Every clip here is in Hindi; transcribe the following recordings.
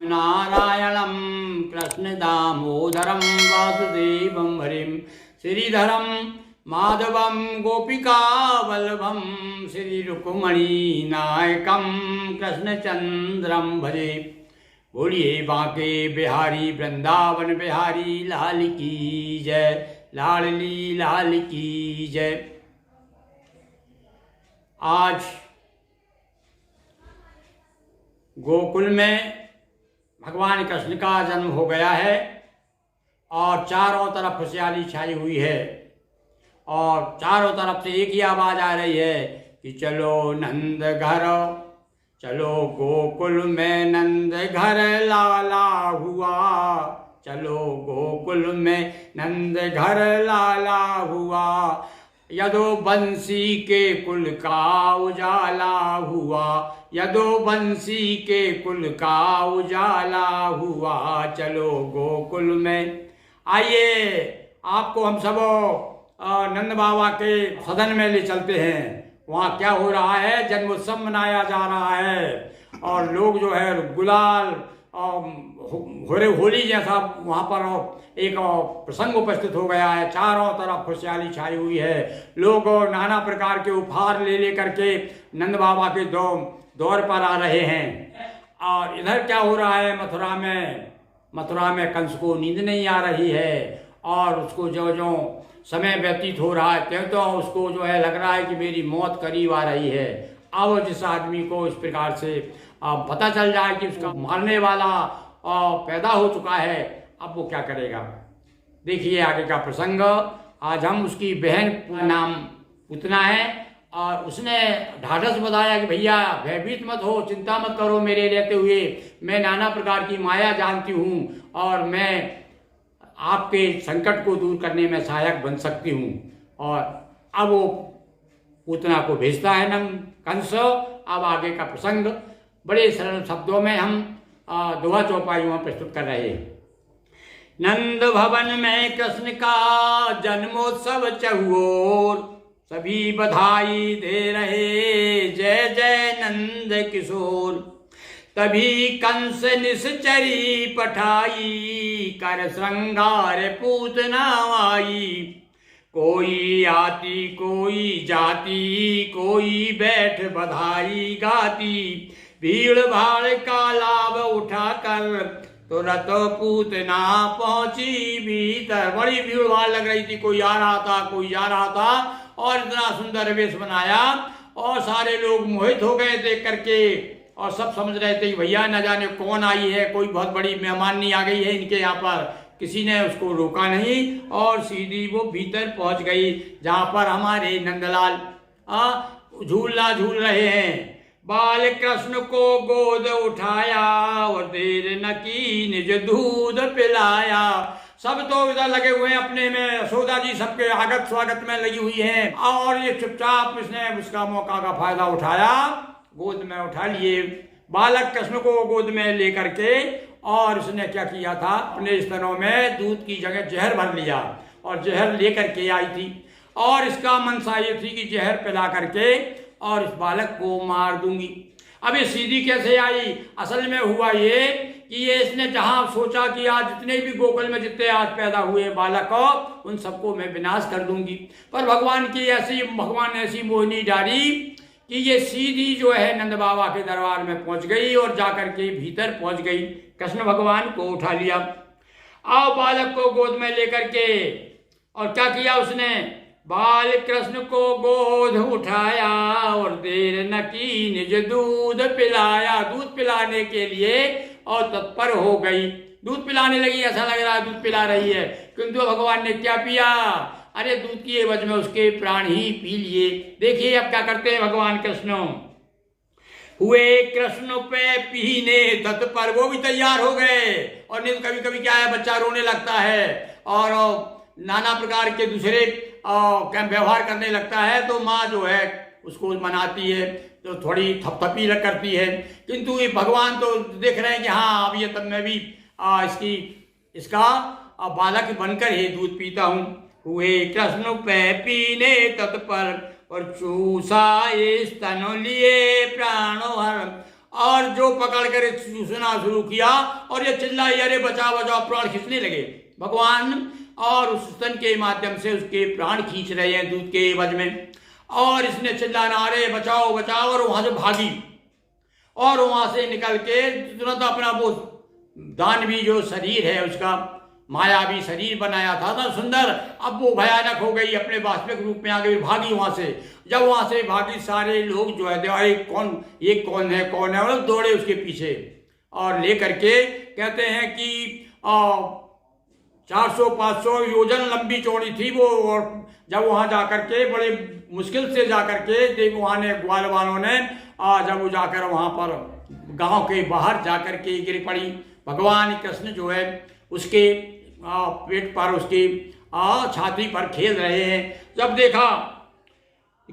नारायणं कृष्ण दामोदरं वासुदेवं हरिं श्रीधरं माधवं गोपिकावल्लभं श्रीरुक्मिणी नायकं कृष्णचंद्रं भजे। बोलिए बांके बिहारी वृंदावन बिहारी लाल की जय, लाडली लाल की जय। आज गोकुल में भगवान कृष्ण का जन्म हो गया है और चारों तरफ खुशहाली छाई हुई है और चारों तरफ से एक ही आवाज आ रही है कि चलो नंद घर, चलो गोकुल में नंद घर लाला हुआ, चलो गोकुल में नंद घर लाला हुआ, यदुवंशी के कुल का उजाला हुआ, यदुवंशी के कुल का उजाला हुआ, चलो गोकुल में। आइए आपको हम सब नंद बाबा के सदन में ले चलते हैं। वहाँ क्या हो रहा है, जन्मोत्सव मनाया जा रहा है और लोग जो है गुलाल होली जैसा वहाँ पर एक प्रसंग उपस्थित हो गया है। चारों तरफ खुशहाली छाई हुई है। लोग नाना प्रकार के उपहार ले करके नंद बाबा के दौर पर आ रहे हैं। और इधर क्या हो रहा है, मथुरा में कंस को नींद नहीं आ रही है और उसको जो समय व्यतीत हो रहा है तो उसको जो है लग रहा है कि मेरी मौत करीब आ रही है। अब जिस आदमी को इस प्रकार से पता चल जाए कि उसका मारने वाला पैदा हो चुका है, अब वो क्या करेगा। देखिए आगे का प्रसंग। आज हम उसकी बहन नाम पूतना है और उसने ढाढ़स बताया कि भैया भयभीत मत हो, चिंता मत करो मेरे रहते हुए, मैं नाना प्रकार की माया जानती हूँ और मैं आपके संकट को दूर करने में सहायक बन सकती हूँ। और अब वो पूतना को भेजता है कंस। अब आगे का प्रसंग बड़े सरल शब्दों में हम दोहा चौपाइयों प्रस्तुत कर रहे हैं। नंद भवन में कृष्ण का जन्मोत्सव चहुओर, सभी बधाई दे रहे जय जय नंद किशोर। तभी कंस निश्चरी पठाई, कर श्रृंगार पूतना आई। कोई आती कोई जाती, कोई बैठ बधाई गाती। भीड़ भाड़ का लाभ उठाकर तुरंत पूतना पहुंची भीतर। बड़ी भीड़ भाड़ लग रही थी, कोई आ रहा था कोई जा रहा था और इतना सुंदर वेश बनाया और सारे लोग मोहित हो गए देख करके और सब समझ रहे थे कि भैया न जाने कौन आई है, कोई बहुत बड़ी मेहमानी आ गई है इनके यहाँ पर। किसी ने उसको रोका नहीं और सीधी वो भीतर पहुंच गई जहाँ पर हमारे नंदलाल झूला झूल रहे हैं। बाल कृष्ण को गोद उठाया और देर न की निज दूध पिलाया। सब तो इधर लगे हुए हैं अपने में, यशोदा जी सबके आगत स्वागत में लगी हुई हैं और ये चुपचाप इसने उसका मौका का फायदा उठाया, गोद में उठा लिए बालक कृष्ण को गोद में लेकर के। और इसने क्या किया था, अपने स्तनों में दूध की जगह जहर भर लिया और जहर लेकर के आई थी और इसका मनसा ये थी कि जहर पिला करके और इस बालक को मार दूंगी। अब ये सीधी कैसे आई, असल में हुआ ये कि ये इसने जहां सोचा कि आज जितने भी गोकुल में जितने आज पैदा हुए बालक उन सबको मैं विनाश कर दूंगी, पर भगवान ने ऐसी मोहिनी डाली कि ये सीधी जो है नंद बाबा के दरबार में पहुंच गई और जाकर के भीतर पहुंच गई। कृष्ण भगवान को उठा लिया और बालक को गोद में लेकर के और क्या किया उसने, बाल कृष्ण को गोद उठाया और देर न की निज दूध पिलाया। दूध पिलाने के लिए और तत्पर हो गई, दूध पिलाने लगी। ऐसा लग रहा है दूध पिला रही है, किंतु भगवान ने क्या पिया, अरे दूध की एवज में उसके प्राण ही पी लिए। देखिए अब क्या करते हैं भगवान कृष्ण। हुए कृष्ण पे पीने तत्पर, वो भी तैयार हो गए। और नहीं कभी कभी क्या है, बच्चा रोने लगता है और नाना प्रकार के दूसरे व्यवहार करने लगता है तो माँ जो है उसको मनाती है तो थोड़ी थपथपी करती है। किंतु ये भगवान तो देख रहे हैं कि हाँ अब ये तब मैं भी इसका बालक बनकर ही दूध पीता हूँ। हुए कृष्ण पे पीने तत्पर और चूसा स्तन लिए प्राणोहर। और जो पकड़ कर चूसना शुरू किया और ये चिल्लाई, अरे बचाओ बचाओ, प्राण खींचने लगे भगवान, और उस स्तन के माध्यम से उसके प्राण खींच रहे हैं दूध के एवज में। और इसने चिल्लाना, अरे बचाओ बचाओ, और वहां से भागी और वहां से निकल के तुरंत अपना वो दानवी जो शरीर है उसका मायावी शरीर बनाया था ना सुंदर, अब वो भयानक हो गई, अपने वास्तविक रूप में आ गई, भागी वहां से। जब वहां से भागी सारे लोग जो है अरे कौन, ये कौन है कौन है, और दौड़े उसके पीछे और ले करके कहते हैं कि 400-500 योजन लंबी चौड़ी थी वो। और जब वहां जाकर के बड़े मुश्किल से जाकर के देव वहां ने ग्वाल वालों ने जब वो जाकर वहां पर गांव के बाहर जाकर के गिर पड़ी, भगवान कृष्ण जो है उसके पेट पर, उसकी छाती पर खेल रहे हैं। जब देखा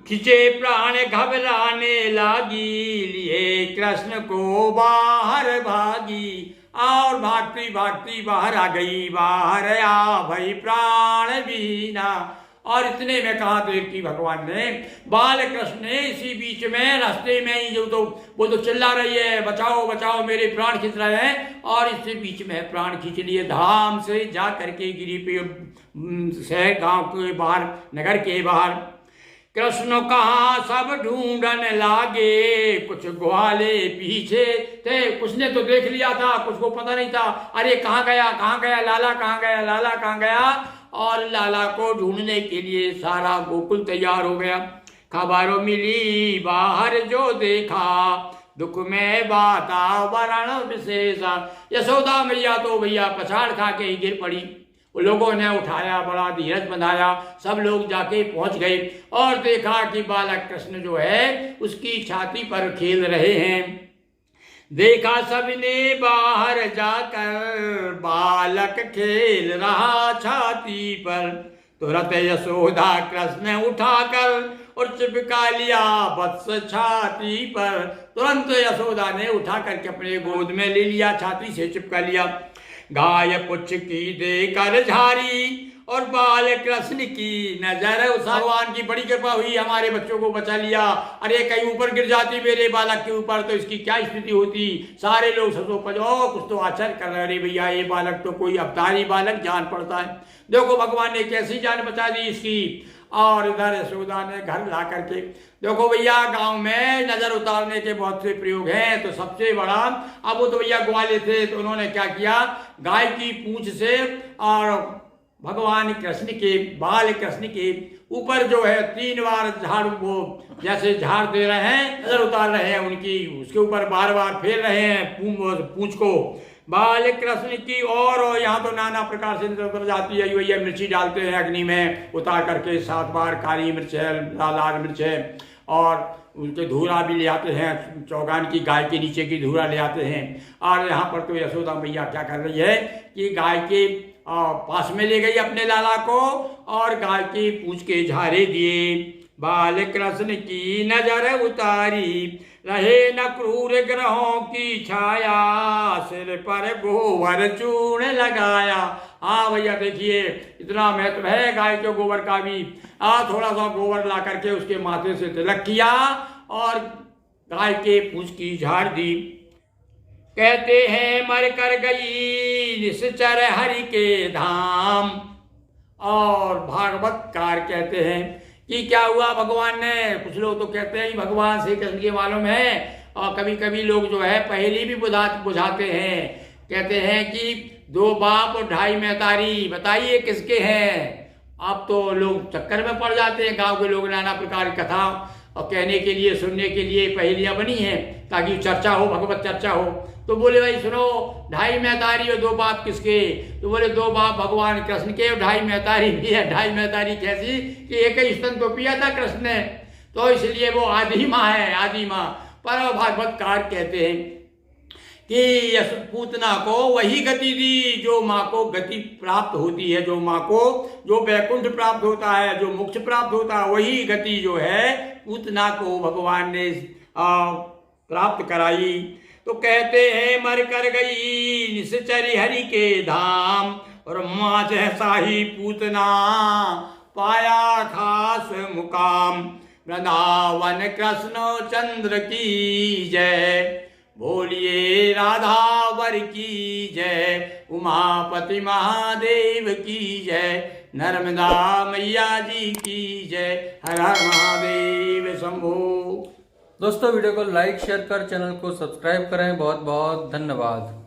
खिंचे प्राण घबराने लागी, लिए कृष्ण को बाहर भागी, और भागती भागती बाहर आ गई, बाहर आ भई प्राण बीना। और इतने में कहा देखी भगवान ने, बाल कृष्ण ने इसी बीच में रास्ते में ही जो तो वो तो चिल्ला रही है, बचाओ बचाओ मेरे प्राण खींच रहे हैं, और इसी बीच में प्राण खींच लिए, धाम से जा करके गिरी पे शहर गांव के बाहर, नगर के बाहर। कृष्ण कहाँ सब ढूंढन लागे, कुछ ग्वाले पीछे थे। कुछ ने तो देख लिया था, कुछ को पता नहीं था, अरे कहाँ गया लाला, कहाँ गया लाला, कहाँ गया। और लाला को ढूंढने के लिए सारा गोकुल तैयार हो गया। खबर मिली बाहर जो देखा, दुख में वातावरण विशेषा। यशोदा मैया तो भैया पछाड़ खा के ही गिर पड़ी। लोगों ने उठाया, बड़ा धीरज बंधाया, सब लोग जाके पहुंच गए और देखा कि बालक कृष्ण जो है उसकी छाती पर खेल रहे हैं। देखा सबने बाहर जाकर, बालक खेल रहा छाती पर। तुरंत यशोदा कृष्ण उठाकर और चिपका लिया वत्स छाती पर। तुरंत यशोदा ने उठा करके अपने गोद में ले लिया, छाती से चिपका लिया। गाय पुच्छ की देकर झारी, और बाल कृष्ण की नजर, उस भगवान की बड़ी कृपा हुई, हमारे बच्चों को बचा लिया। अरे कहीं ऊपर गिर जाती मेरे बालक के ऊपर तो इसकी क्या स्थिति होती। सारे लोग ससो पजो कुछ तो आश्चर्य कर रहे, अरे भैया ये बालक तो कोई अवतारी बालक जान पड़ता है। देखो भगवान ने कैसी जान बचा दी इसकी। और इधर यशोदा ने घर ला करके, देखो भैया गांव में नजर उतारने के बहुत से प्रयोग हैं, तो सबसे बड़ा, अब वो तो भैया ग्वाले थे तो उन्होंने क्या किया, गाय की पूंछ से और भगवान कृष्ण के, बाल कृष्ण के ऊपर जो है 3 बार झाड़, वो जैसे झाड़ दे रहे हैं, नजर उतार रहे हैं उनकी, उसके ऊपर बार बार फेर रहे हैं पूंछ को बाल कृष्ण की। और यहाँ तो नाना प्रकार से नजर उतर जाती है, ये मिर्ची डालते हैं अग्नि में उतार करके 7 बार, काली मिर्च है, लाल मिर्च है, और उनके धूरा भी ले आते हैं, चौगान की गाय के नीचे की धूरा ले आते हैं। और यहाँ पर तो यशोदा मैया क्या कर रही है कि गाय के पास में ले गई अपने लाला को और गाय की पूंछ के झारे दिए। बाल कृष्ण की नजर उतारी, रहे न क्रूर ग्रहों की छाया, सिर पर गोबर चूर्ण लगाया। हाँ भैया देखिए इतना महत्व है गाय के गोबर का भी। थोड़ा सा गोबर ला करके उसके माथे से तिलक किया और गाय के पूंछ की झाड़ दी। कहते हैं मर कर गई निश्चर हरि के धाम। और भागवतकार कहते हैं कि क्या हुआ भगवान ने, कुछ लोग तो कहते हैं भगवान श्री कृष्ण के मालूम है, और कभी कभी लोग जो है पहेली भी बुझाते हैं। कहते हैं कि 2 बाप और 2.5 महतारी, बताइए किसके हैं। अब तो लोग चक्कर में पड़ जाते हैं, गांव के लोग नाना प्रकार की कथा और कहने के लिए, सुनने के लिए पहेलियां बनी हैं ताकि चर्चा हो, भगवत चर्चा हो। तो बोले भाई सुनो, 2.5 महतारी और 2 बाप किसके। तो बोले 2 बाप भगवान कृष्ण के और 2.5 महतारी भी है। 2.5 महतारी कैसी कि एक ही स्तन तो पिया था कृष्ण ने, तो इसलिए वो आदि माँ है, आदि माँ। पर भागवतकार कहते हैं कि पूतना को वही गति दी जो माँ को गति प्राप्त होती है, जो माँ को जो वैकुंठ प्राप्त होता है, जो मोक्ष प्राप्त होता है, वही गति जो है पूतना को भगवान ने प्राप्त कराई। तो कहते हैं मर कर गई निश्चरी हरि के धाम, और माँ जैसा ही पूतना पाया खास मुकाम। वृंदावन कृष्ण चंद्र की जय। बोलिए राधावर की जय, उमापति महादेव की जय, नर्मदा मैया जी की जय, हर हर महादेव शंभो। दोस्तों वीडियो को लाइक शेयर कर चैनल को सब्सक्राइब करें। बहुत बहुत धन्यवाद।